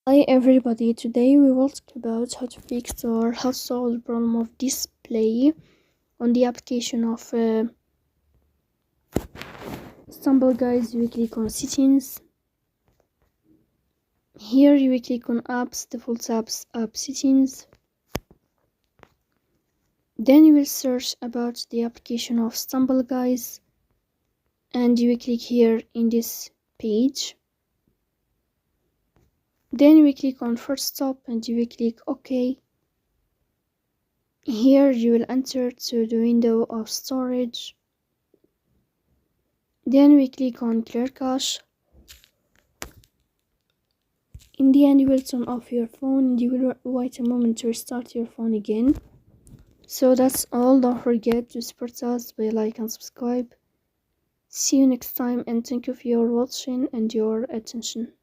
Hi everybody, today we will talk about how to fix or how to solve the problem of display on the application of Stumble Guys. You will click on settings. Here you will click on apps, default apps, app settings. Then you will search about the application of Stumble Guys and you will click here in this page. Then you will click on first stop and you will click OK. Here you will enter to the window of storage. Then we click on clear cache. In the end you will turn off your phone and you will wait a moment to restart your phone again. So that's all. Don't forget to support us by like and subscribe. See you next time and thank you for your watching and your attention.